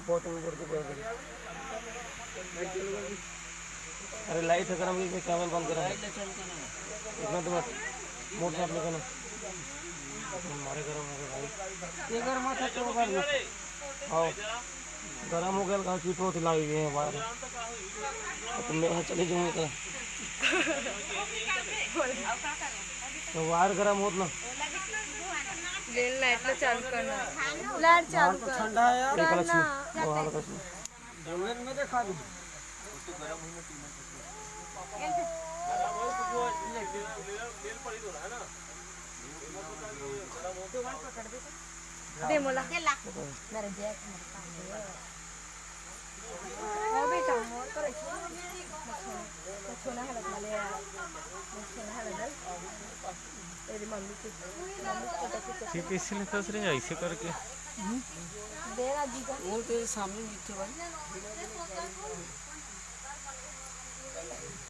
बहुत ऊपर से पड़ गई। अरे लाइट है गरम, मैं कैमरा बंद करा इतना तो बस मोटर आप लेकर हमारे गरम हो गया भाई, ये गर्म था तो कर हाँ गरम हो गया कहाँ चीट होती लगी हुई है बाहर तो मैं चले जाऊँगा तो वायर गरम होत ना लाइट चालू करना, लाइट चालू कर। ठंडा है यार करना बाहर का जंगल में देखा दो दे मोला मेरा जैक ओ बेटा मोर करे छोना है लगना ले छोना है लगना तेरी मम्मी की ठीक इसलिए फंस रहे हैं ऐसे करके देना जी का वो तेरे सामने नीचे भाई